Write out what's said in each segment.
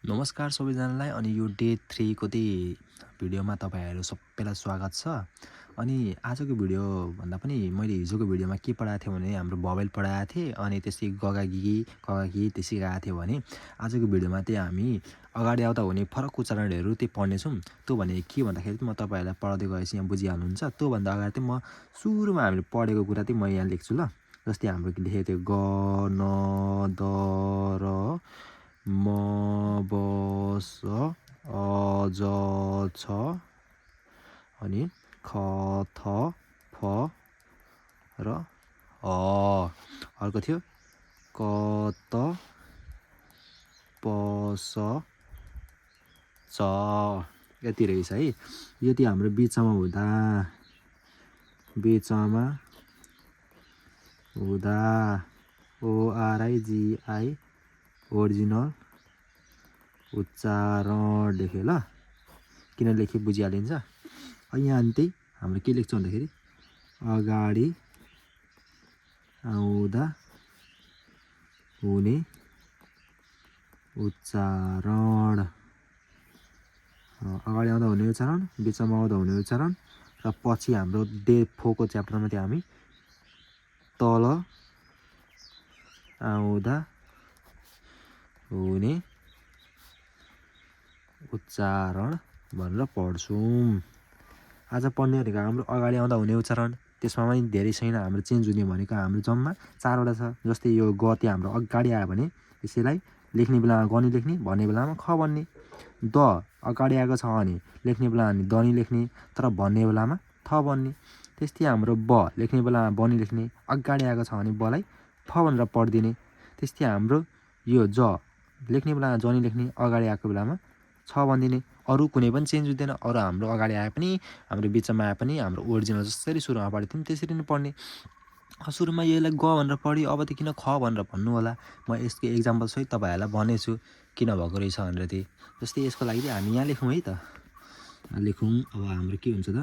नमस्कार सबैजनालाई अनि यो डे 3 को चाहिँ भिडियोमा तपाईहरु सबैलाई स्वागत छ। अनि आजको भिडियो भन्दा पनि मैले हिजोको भिडियोमा के पढाएको थिएँ भने हाम्रो भवेल पढाएको थिएँ अनि त्यसै गगागिगी कगागी त्यसै गएको थियो भने आजको भिडियोमा चाहिँ हामी अगाडि आउँदा हुने फरक उच्चारणहरू चाहिँ पढ्ने छौं। त्यो भने के भन्दाखेरि म तपाईहरुलाई पढाउँदै गएपछि यहाँ बुझिहाल्नुहुन्छ। त्यो भन्दा अगाडि चाहिँ म सुरुमा हामीले पढेको कुरा चाहिँ म यहाँ लेख्छु ल। जस्तै हाम्रो लेखेको थियो ग न द र म ब स अ ज छ अनि ख थ फ र अ। अर्को थियो क त प स च। यति रहेछ है। यो चाहिँ हाम्रो बिचमा हुँदा O R I G I original उच्चारण लेख्यो ल। किन लेख्यो बुझिहालिन्छ। यहाँ अन्त्य हाम्रो के लेख्छौँ भन्दाखेरि अगाडि आउँदा हुने उच्चारण। अगाडि आउँदा हुने उच्चारण, बिचमा आउँदा हुने उच्चारण र पछि हाम्रो डे 4 को च्याप्टरमा चाहिँ हामी तल आउँदा हुने उच्चारण भनेर पढ्छौं। आज पढ्ने भनेको हाम्रो अगाडि आउँदा हुने उच्चारण। त्यसमा पनि धेरै छैन, हाम्रो चेन्ज हुने भनेको हाम्रो जम्मा 4 वटा छ। जस्तै यो ग चाहिँ हाम्रो अगाडि आयो भने यसैलाई लेख्ने बेलामा ग नि लेख्ने, भन्ने बेलामा ख भन्ने। द अगाडि आएको छ भने लेख्ने बेलामा हामी द नि लेख्ने, तर भन्ने बेलामा थ भन्ने। त्यस्तै हाम्रो ब लेख्ने बेलामा ब नि लेख्ने, अगाडि आएको छ भने बलाई फ भनेर पढिदिने। त्यस्तै हाम्रो यो ज लेख्ने बेलामा ज नि लेख्ने, अगाडि आएको बेलामा छ भनिदिने। अरु कुनै पनि चेन्ज हुँदैन। अरु हाम्रो अगाडि आए पनि हाम्रो बिचमा आए पनि हाम्रो ओरिजिनल जसरी सुरुमा पढेको थियौं त्यसरी नै पढ्ने। सुरुमा यसलाई ग भनेर पढी अब त किन ख भनेर भन्नु होला। म यसको एक्जाम्पल सहित तपाईहरुलाई भनेछु किन भएको रहेछ भनेर चाहिँ। जस्तै यसको लागि चाहिँ हामी यहाँ लेखौँ है त। लेखौँ अब हाम्रो के हुन्छ त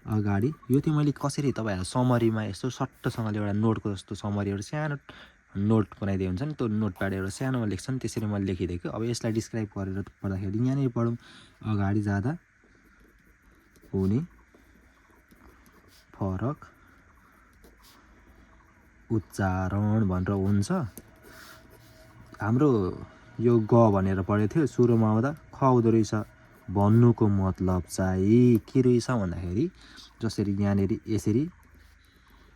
अगाडि। यो चाहिँ मैले कसरी तपाईहरुलाई समरीमा यस्तो सट्टसँगले एउटा नोटको जस्तो समरी एउटा सानो नोट बनाइदिए हुन्छ नि, त्यो नोटप्याड एउटा सानोमा लेख्छन् त्यसरी मैले लेखिदिएको। अब यसलाई डिस्क्राइब गरेर पढ्दाखेरि यहाँनिर पढौँ अगाडि जाँदा हुने फरक उच्चारण भनेर हुन्छ। हाम्रो यो ग भनेर पढेको थियो, सुरुमा आउँदा ख हुँदो रहेछ। भन्नुको मतलब चाहिँ के रहेछ भन्दाखेरि जसरी यहाँनिर यसरी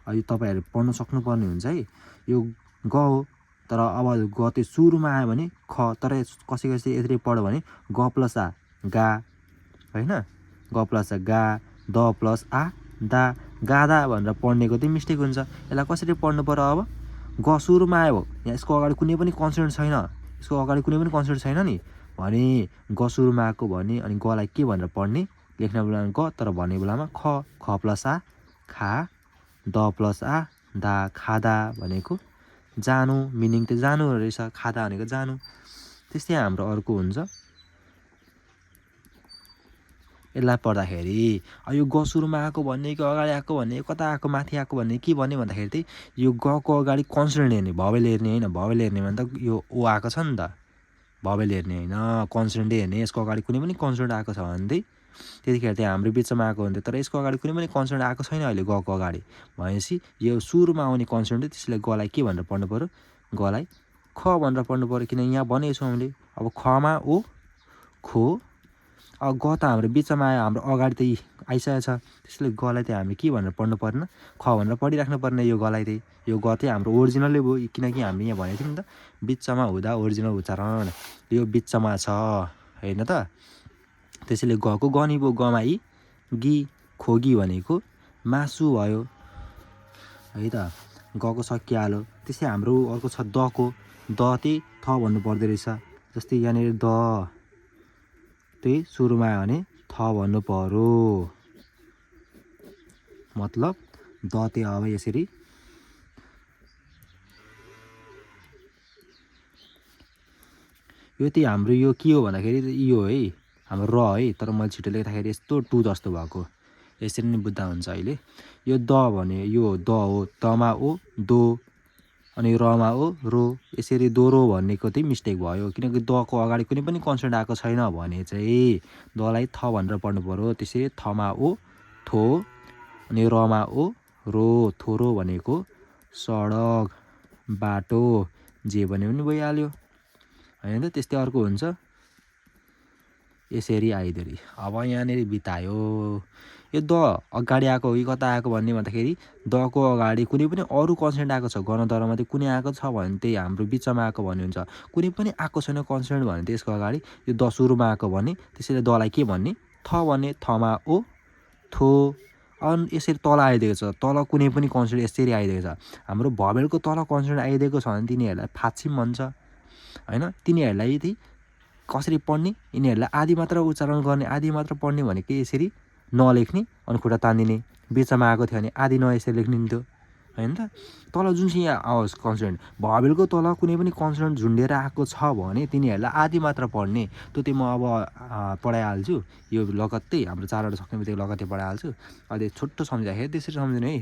यो तपाईहरु पढ्न सक्नुपर्ने हुन्छ है। यो ग हो, तर अब ग चाहिँ सुरुमा आयो भने ख, तर कसै यसरी पढ्यो भने ग प्लस आ गा हैन, ग प्लस आ गा, द प्लस आ दा, गादा भनेर पढ्नेको चाहिँ मिस्टेक हुन्छ। यसलाई कसरी पढ्नु पर्यो अब ग सुरुमा आयो, यहाँ यसको अगाडि कुनै पनि कन्सोनेन्ट छैन, यसको अगाडि कुनै पनि कन्सोनेन्ट छैन नि भने ग सुरुमा आएको भने अनि गलाई के भनेर पढ्ने, लेख्ने बेलामा ग तर भन्ने बेलामा ख, ख प्लस आ खा, द प्लस आ दा खादा भनेको जानु, मिनिङ त जानु रहेछ, खादा भनेको जानु। त्यस्तै हाम्रो अर्को हुन्छ यसलाई पढ्दाखेरि यो ग सुरुमा आएको भन्ने कि अगाडि आएको भन्ने, कता आएको माथि आएको भन्ने के भन्ने भन्दाखेरि चाहिँ यो ग को अगाडि कन्सोनेन्ट हेर्ने, भवेल हेर्ने हैन। भवेल हेर्ने भने त यो ओ आएको छ नि त, भवेल हेर्ने हैन, कन्सोनेन्टै हेर्ने। यसको अगाडि कुनै पनि कन्सोनेन्ट आएको छ भने चाहिँ त्यतिखेर चाहिँ हाम्रो बिचमा आएको हुन्थ्यो, तर यसको अगाडि कुनै पनि कन्सोनेन्ट आएको छैन अहिले ग को अगाडि भनेपछि यो सुरुमा आउने कन्सोनेन्ट त्यसले गलाई के भनेर पढ्नु पर्यो, गलाई ख भनेर पढ्नु पर्यो। किन यहाँ भनेको छौँ हामीले अब खमा ओ खो। अब ग त हाम्रो बिचमा आयो, हाम्रो अगाडि त आइसकेको छ, त्यसले गलाई चाहिँ हामी के भनेर पढ्नु पर्न, ख भनेर पढिराख्नु पर्ने। यो गलाई चाहिँ यो ग चाहिँ हाम्रो ओरिजिनलै भयो, किनकि हामीले यहाँ भनेको थियौँ नि त बिचमा हुँदा ओरिजिनल उच्चारण, यो बिचमा छ हैन त। त्यसैले ग को ग नि भयो, गमा इ गी, खोगी भनेको मासु भयो है त, ग को सकिहाल्यो। त्यस्तै हाम्रो अर्को छ द को, द चाहिँ थ भन्नु पर्दो रहेछ। जस्तै यहाँनिर द त्यही सुरुमा आयो भने थ भन्नु पर्यो, मतलब द चाहिँ अब यसरी यो चाहिँ हाम्रो यो के हो भन्दाखेरि यो है हाम्रो र है, तर मैले छिटो लेख्दाखेरि यस्तो टु जस्तो भएको, यसरी नै बुझ्दा हुन्छ अहिले। यो द भने यो द हो, तमा ओ दो, अनि रमा ओ रो यसरी दोरो भन्नेको चाहिँ मिस्टेक भयो किनकि दको अगाडि कुनै पनि कन्सोनेन्ट आएको छैन भने चाहिँ दलाई थ भनेर पढ्नु पर्यो त्यसरी थमा ओ थो अनि रमा ओ रो थोरो भनेको सडक बाटो जे भने पनि भइहाल्यो हैन त त्यस्तै अर्को हुन्छ यसरी आइदरी अब यहाँनिर बितायो यो द अगाडि आएको हो कि कता आएको भन्ने भन्दाखेरि दको अगाडि कुनै पनि अरू कन्सोनेन्ट आएको छ गणतरमा चाहिँ कुनै आएको छ भने त्यही हाम्रो बिचमा आएको भन्ने हुन्छ कुनै पनि आएको छैन कन्सोनेन्ट भने त्यसको अगाडि यो द सुरुमा आएको भने त्यसैले दलाई के भन्ने थ भन्ने थमा ओ थो अनि यसरी तल आइदिएको छ तल कुनै पनि कन्सोनेन्ट यसरी आइदिएको छ हाम्रो भवेलको तल कन्सोनेन्ट आइदिएको छ भने तिनीहरूलाई फाछिम भन्छ हैन तिनीहरूलाई चाहिँ कसरी पढ्ने यिनीहरूलाई आदि मात्र उच्चारण गर्ने आदि मात्र पढ्ने भनेको यसरी नलेख्ने अनि खुट्टा तानिने बिचमा आएको थियो भने आदि यसरी लेख्ने थियो हैन त तल जुन चाहिँ यहाँ आओस् कन्सोनेन्ट भवेलको तल कुनै पनि कन्सोनेन्ट झुन्डेर आएको छ भने तिनीहरूलाई आदि मात्र पढ्ने त्यो चाहिँ म अब पढाइहाल्छु यो लगत्तै हाम्रो 4 वटा सक्ने बित्तिकै लगत्तै पढाइहाल्छु अहिले छोटो सम्झाए त्यसरी सम्झिनु है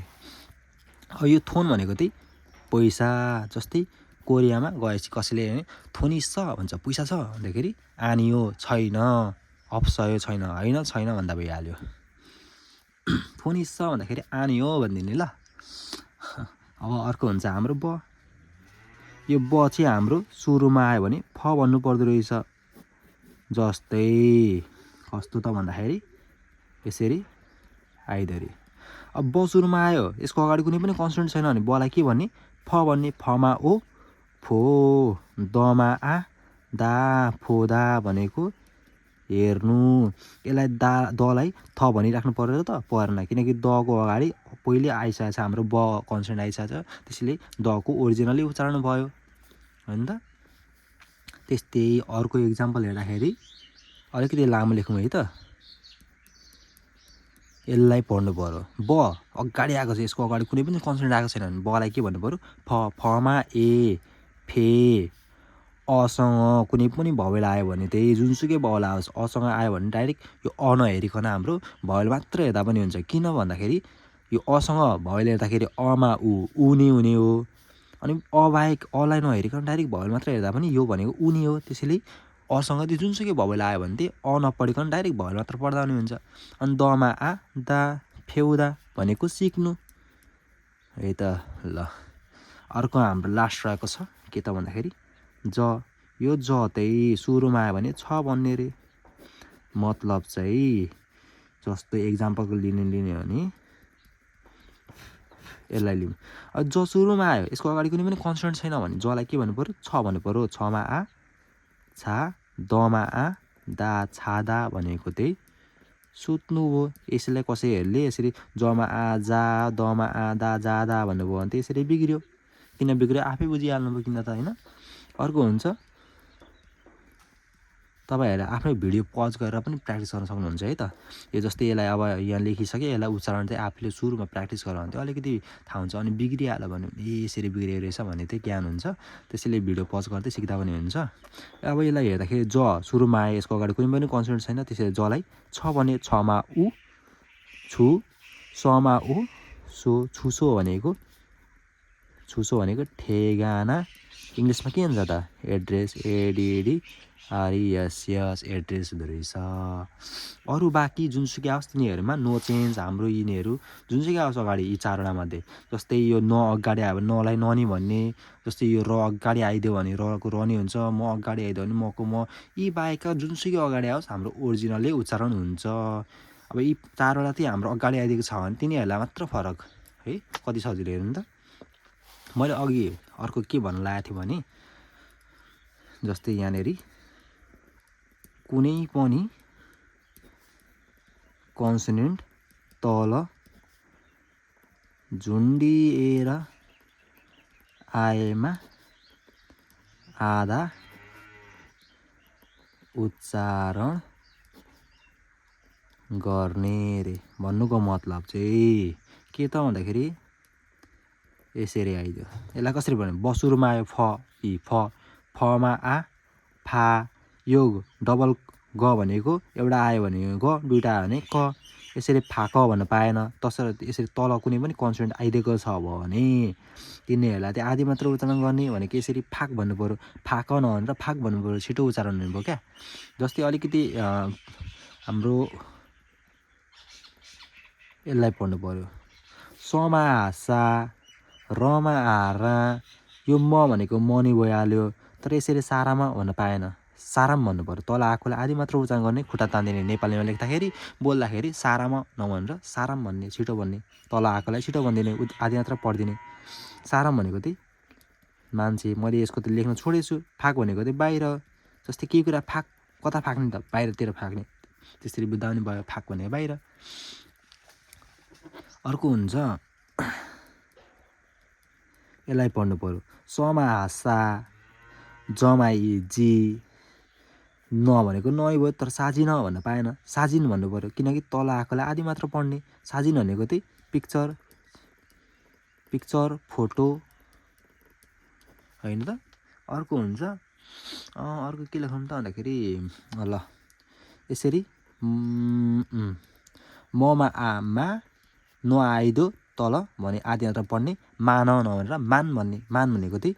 अब यो थोन भनेको चाहिँ पैसा जस्तै कोरियामा गएपछि कसैले थोनी छ भन्छ पैसा छ भन्दाखेरि आनियो छैन अप्सयो छैन होइन छैन भन्दा भइहाल्यो थोनी छ भन्दाखेरि आनियो भनिदिने ल अब अर्को हुन्छ हाम्रो ब यो ब चाहिँ हाम्रो सुरुमा आयो भने फ भन्नु पर्दो रहेछ जस्तै कस्तो त भन्दाखेरि यसरी आइदरी अब ब सुरुमा आयो यसको अगाडि कुनै पनि कन्सोनेन्ट छैन भने बलाई के भन्ने फ भन्ने फमा ओ फो दमा आ दा फोदा भनेको हेर्नु यसलाई दलाई थ भनिराख्नु पर्यो त परेन किनकि दको अगाडि पहिले आइसकेको छ हाम्रो ब कन्सोनेन्ट आइसकेको छ त्यसैले दको ओरिजिनली उच्चारण भयो हैन त त्यस्तै अर्को इक्जाम्पल हेर्दाखेरि अलिकति लामो लेखौँ है त यसलाई पढ्नु पर्यो ब अगाडि आएको छ यसको अगाडि कुनै पनि कन्सोनेन्ट आएको छैन भने बलाई के भन्नु पर्यो फमा ए फे असँग कुनै पनि भवेल आयो भने त्यही जुनसुकै भवेल आओस् असँग आयो भने डाइरेक्ट यो अ नहेरिकन हाम्रो भवेल मात्र हेर्दा पनि हुन्छ किन भन्दाखेरि यो असँग भवेल हेर्दाखेरि अमा उ नै हुने हो अनि अबाहेक अलाई नहेरिकन डाइरेक्ट भवेल मात्र हेर्दा पनि यो भनेको उ नै हो त्यसैले असँग चाहिँ जुनसुकै भवेल आयो भने त्यही अ नपढिकन डाइरेक्ट भवेल मात्र पढ्दा पनि हुन्छ अनि दमा आ दा फेउदा भनेको सिक्नु है त ल अर्को हाम्रो लास्ट रहेको छ के त भन्दाखेरि ज यो ज चाहिँ सुरुमा आयो भने छ भन्ने रे मतलब चाहिँ जस्तो एक्जाम्पलको लिने हो भने यसलाई लिउँ अब ज सुरुमा आयो यसको अगाडि कुनै पनि कन्सोनेन्ट छैन भने जलाई के भन्नु पर्यो छ भन्नु पर्यो छमा आ छा दमा आ दा छादा भनेको त्यही सुत्नु हो यसलाई कसैहरूले यसरी जमा आ जा दमा आ दा जादा भन्नुभयो भने त्यसरी बिग्रियो किन बिग्रियो आफै बुझिहाल्नुभयो किन त होइन अर्को हुन्छ तपाईहरुले आफ्नो भिडियो पज गरेर पनि प्र्याक्टिस गर्न सक्नुहुन्छ है त यो जस्तै यसलाई अब यहाँ लेखिसके यसलाई उच्चारण चाहिँ आफूले सुरुमा प्र्याक्टिस गरेर भने अलिकति थाहा हुन्छ अनि बिग्रिहाल्यो भने यसरी बिग्रियो रहेछ भन्ने चाहिँ ज्ञान हुन्छ त्यसैले भिडियो पज गर्दै सिक्दा पनि हुन्छ अब यसलाई हेर्दाखेरि ज सुरुमा आए यसको अगाडि कुनै पनि कन्सोनेन्ट छैन त्यसैले जलाई छ भने छमा उ छु समा उ सो छुसो भनेको ठेगाना इङ्ग्लिसमा के हुन्छ त एड्रेस एडिडी आरइएस एड्रेस हुँदो रहेछ अरू बाँकी जुनसुकै आओस् तिनीहरूमा नो चेन्ज हाम्रो यिनीहरू जुनसुकै आओस् अगाडि यी 4 वटा मध्ये जस्तै यो न अगाडि आयो भने नलाई ननी भन्ने जस्तै यो र अगाडि आइदियो भने रको र नै हुन्छ म अगाडि आइदियो भने मको म यी बाहेक जुनसुकै अगाडि आओस् हाम्रो ओरिजिनलै उच्चारण हुन्छ अब यी 4 वटा चाहिँ हाम्रो अगाडि आइदिएको छ भने तिनीहरूलाई मात्र फरक है कति सजिलो हेर्नु त मैले अघि अर्को के भन्न लागेको थिएँ भने जस्तै यहाँनेरि कुनै पनि कन्सोनेन्ट तल झुन्डिएर आएमा आधा उच्चारण गर्ने रे भन्नुको मतलब चाहिँ के त भन्दाखेरि यसरी आइदियो यसलाई कसरी भन्ने ब सुरुमा आयो फमा आ फा यो डबल ग भनेको एउटा आयो भने ग दुईटा आयो भने क यसरी फाक भन्न पाएन। तसर्थ यसरी तल कुनै पनि कन्सोनेन्ट आइदिएको छ भने तिनीहरूलाई चाहिँ आदि मात्र उच्चारण गर्ने भनेको यसरी फाक भन्नु पऱ्यो। फाक नभनेर फाक भन्नु पऱ्यो, छिटो उच्चारण हुनुभयो क्या। जस्तै अलिकति हाम्रो यसलाई पढ्नु पऱ्यो, समा सा रमा आरा, यो म भनेको म नै भइहाल्यो। तर यसरी सारामा भन्न पाएन, साराम भन्नु पऱ्यो। तल आएकोलाई आदि मात्र उच्चारण गर्ने, खुट्टा तान्दिने। नेपालीमा लेख्दाखेरि बोल्दाखेरि सारामा नभनेर साराम भन्ने, छिटो भन्ने। तल आएकोलाई छिटो भनिदिने, आदि मात्र पढिदिने। साराम भनेको चाहिँ मान्छे, मैले यसको त लेख्न छोडेछु। फाक भनेको चाहिँ बाहिर, जस्तै केही कुरा फाक, कता फाक्ने त, बाहिरतिर फाक्ने। त्यसरी बुझ्दा पनि भयो, फाक भनेको बाहिर। अर्को हुन्छ, यसलाई पढ्नु पऱ्यो, समा सा जमा जी, न भनेको नै भयो, तर साजिन भन्न पाएन, साजिन भन्नु पऱ्यो। किनकि तल आएकोलाई आदि मात्र पढ्ने। साजिन भनेको चाहिँ पिक्चर, पिक्चर फोटो होइन त। अर्को हुन्छ, अर्को के लेखौँ त भन्दाखेरि, ल यसरी ममा आमा न आइदो तल भने आदि मात्र पढ्ने, मान नभनेर मान भन्ने। मान भनेको चाहिँ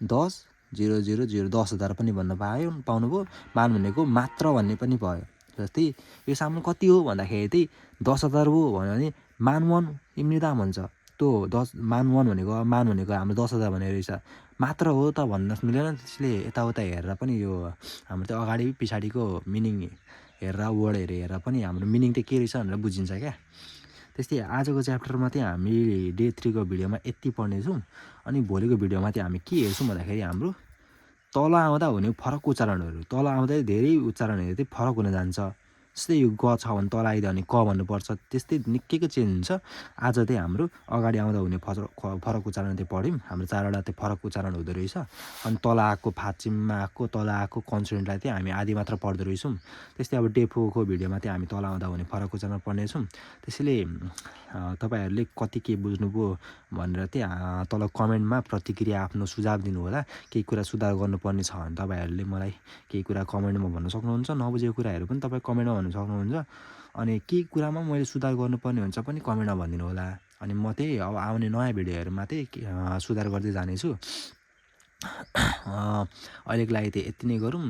10,000 10,000 पनि भन्न पाउनुभयो। मान भनेको मात्र भन्ने पनि भयो। जस्तै यो सामान कति हो भन्दाखेरि चाहिँ 10,000 हो भन्यो भने मान 1 इम्रिदा भन्छ। त्यो मान 1 भनेको हाम्रो 10,000 भनेको रहेछ, मात्र हो त भन्न मिलेन। त्यसले यताउता हेरेर पनि यो हाम्रो त्यो अगाडि पछाडिको मिनिङ हेरेर, वर्डहरू हेरेर पनि हाम्रो मिनिङ चाहिँ के रहेछ भनेर बुझिन्छ क्या। त्यस्तै आजको च्याप्टरमा चाहिँ हामी डे 3 को भिडियोमा यति पढ्नेछौँ। अनि भोलिको भिडियोमा चाहिँ हामी के हेर्छौँ भन्दाखेरि हाम्रो तल आउँदा हुने फरक उच्चारणहरू, तल आउँदै धेरै उच्चारणहरू चाहिँ फरक हुन जान्छ। जस्तै यो ग छ भने तल आइदियो भने क भन्नुपर्छ, त्यस्तै निक्कैको चेन्ज हुन्छ। आज चाहिँ हाम्रो अगाडि आउँदा हुने फरक उच्चारण चाहिँ पढ्यौँ। हाम्रो 4वटा चाहिँ फरक उच्चारण हुँदो रहेछ। अनि तल आएको फाचिममा आएको तल आएको कन्सोनेन्टलाई चाहिँ हामी आदि मात्र पढ्दो रहेछौँ। त्यस्तै अब डे 4 को भिडियोमा चाहिँ हामी तल आउँदा हुने फरक उच्चारण पढ्नेछौँ। त्यसैले तपाईँहरूले कति के बुझ्नुभयो भनेर चाहिँ तल कमेन्टमा प्रतिक्रिया आफ्नो सुझाव दिनुहोला। केही कुरा सुधार गर्नुपर्ने छ भने तपाईँहरूले मलाई केही कुरा कमेन्टमा भन्न सक्नुहुन्छ। नबुझेको कुराहरू पनि तपाईँ कमेन्टमा भन्न सक्नुहुन्छ। अनि केही कुरामा मैले सुधार गर्नुपर्ने हुन्छ पनि कमेन्टमा भनिदिनु होला। अनि म चाहिँ अब आउने नयाँ भिडियोहरूमा चाहिँ सुधार गर्दै जानेछु। अहिलेको लागि चाहिँ यति नै गरौँ।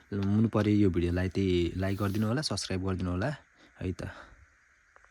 हुनु पऱ्यो यो भिडियोलाई चाहिँ लाइक गरिदिनु होला, सब्सक्राइब गरिदिनु होला है त।